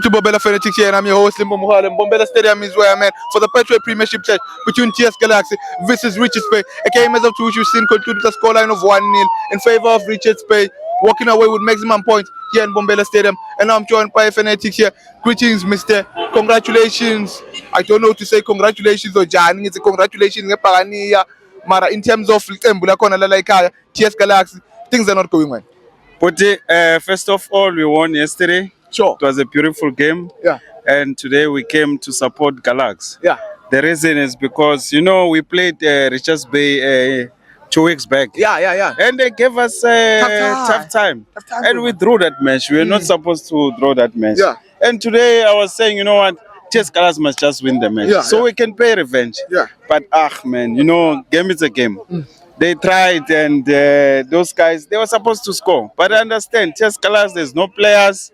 To Bombela Fanatics here, and I'm your host, Limbo Muhala. Bombela Stadium is where I'm at for the Petro Premiership test between TS Galaxy versus Richards Bay. A game as of two, you've seen concluded a scoreline of 1-0 in favor of Richards Bay, walking away with maximum points here in Bombela Stadium. And now I'm joined by Fanatics here. Greetings, Mr. Congratulations. I don't know what to say congratulations or Jani. It's a congratulations. Mara, in terms of TS Galaxy, things are not going well. But first of all, we won yesterday. Sure. It was a beautiful game. Yeah. And today we came to support Galaxy. Yeah. The reason is because, we played Richards Bay 2 weeks back. Yeah. And they gave us tough time. And we drew that match. We were not supposed to draw that match. Yeah. And today I was saying, you know what? TS Galaxy must just win the match. We can pay revenge. Yeah. But, man, game is a game. They tried, and those guys, they were supposed to score. But I understand, TS Galaxy, there's no players.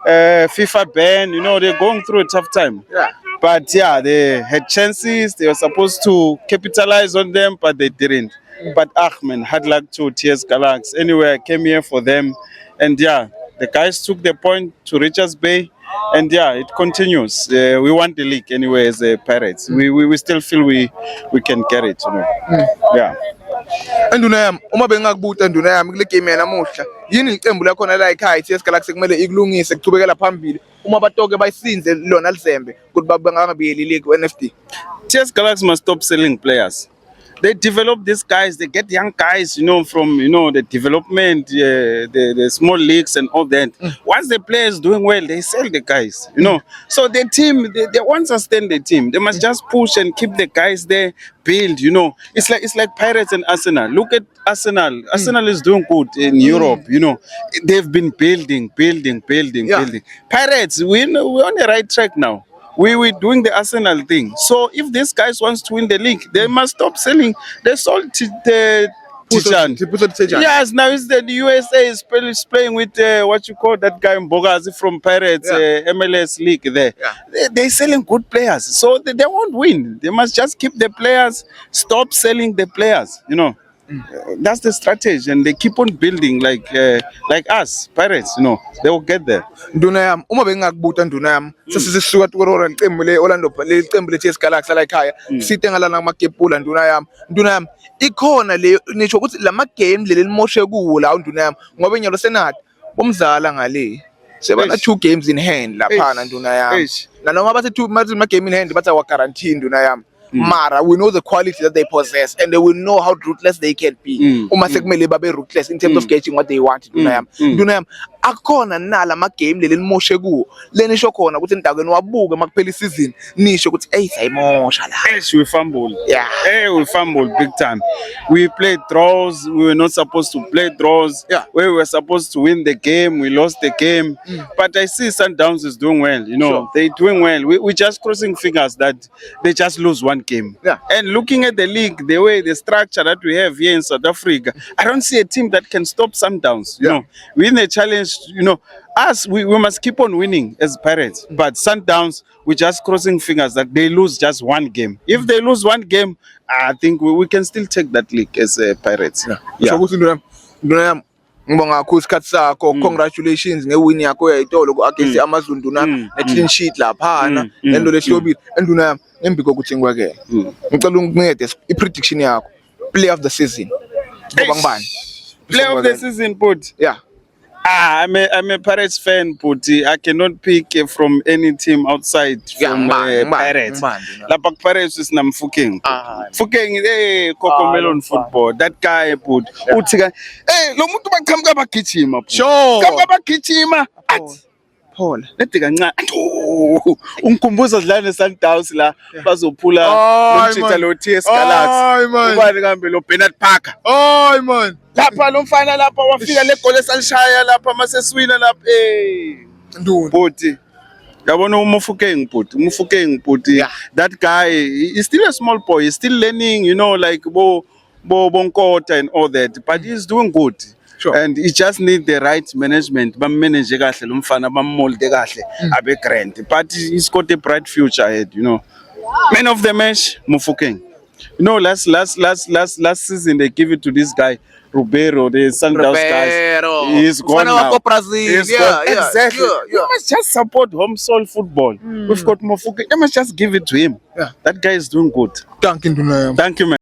FIFA ban, they're going through a tough time. Yeah. But they had chances. They were supposed to capitalize on them, but they didn't. But man, hard luck to TS Galaxy. Anyway, I came here for them, and the guys took the point to Richards Bay, and it continues. We want the league anyway as Pirates. We still feel we can carry it. Yeah. Andunayam uma bengakubuta Andunayam kule game yanamuhla yini iqembu lakho la ekhaya TS Galaxy kumele ikulungise kuchubekela phambili uma batoke bayisinze lona lisembe ukuthi bangangabiyeli league NFT. TS Galaxy must stop selling players. They develop these guys, they get young guys, from the development, the small leagues and all that. Once the players doing well, they sell the guys, So the team, they won't sustain the team. They must just push and keep the guys there, build, It's like Pirates and Arsenal. Look at Arsenal. Arsenal is doing good in Europe, They've been building. Pirates, we're on the right track now. We're doing the Arsenal thing. So if these guys wants to win the league, they must stop selling. They sold the Tijan. Yes, now it's the USA is playing with what you call that guy Mbogazi from Pirates MLS league there. Yeah. They're selling good players, so they won't win. They must just keep the players, stop selling the players. That's the strategy, and they keep on building like us Pirates. They will get there. Ndunayam uma bengakubuta Ndunayam sesisuka tukorora iqembu le Orlando le iqembu le TS Galaxy la ekhaya sithenga lana makepula Ndunayam ikhona le nisho ukuthi lama game leli limoshe kuwo la Ndunayam ngoba enyalo senati bomzala ngale sebana 2 games in hand lapha Ndunayam nanoma bathe 2 game in hand bathi awa guarantee Ndunayam. Mara, we know the quality that they possess, and they will know how ruthless they can be. Uma sekumele babe ruthless in terms of getting what they want. Ndunayam akona nala ma game leli limoshe kuwo leni sho khona ukuthi ndakweni wabuka makuphela isizini nisho ukuthi sayimosha la. We fumbled. Yeah. We fumbled big time. We played draws. We were not supposed to play draws. Yeah. We were supposed to win the game. We lost the game. But I see Sundowns is doing well. Sure. They're doing well. We're just crossing fingers that they just lose one game. Yeah. And looking at the league, the structure that we have here in South Africa, I don't see a team that can stop Sundowns. We're in the challenge. Us, we must keep on winning as Pirates. But Sundowns, we're just crossing fingers that they lose just one game. If they lose one game, I think we can still take that league as Pirates. So Ndunayam ngibonga kakhulu isikhathi sakho. Congratulations ngewin yakho yayitolo against AmaZulu na clean sheet laphana lento lehlobile. Ndunayam embi kokuthi ngikwakela ngicela ungincede i-prediction yakho play of the season ngoba ngibani play of the season put. Yeah. I'm a Pirates fan, but I cannot pick from any team outside from Pirates. Lapak Pirates is Namfukeng. Fukeng, Coco Melon football. That guy put. Hey, lo muntu bakamga bakichima. Sure. Kamga bakichima. Paul. Lethi kancane. Ungikhumbuza dlane Sundowns la bazophula umtshitha lo TS Galaxy. Ubani kambe lo Bernard Parker. Hayi man. Lapha lo mfana lapha wafika le goal esalishaya lapha maseswina lapha Nduni. Bhuti. Yabona Umufukeng bhuti. That guy is still a small boy. He's still learning, like Bo Bonkota and all that, but he's doing good. Sure. And he just need the right management. Manage kahle lo mfana bamolde kahle abe grand. But he's got a bright future ahead, Man of the match Mufukeng. No, last season they give it to this guy Ribeiro, the Sundowns guys. Ribeiro. He's gone Mfana now. wako Brazil. He's Yeah, gone. yeah, Exactly. yeah, yeah. You must just support home soil football. We've got Mofuka. You must just give it to him. Yeah. That guy is doing good. Thank you, Nduna yami. Thank you, man.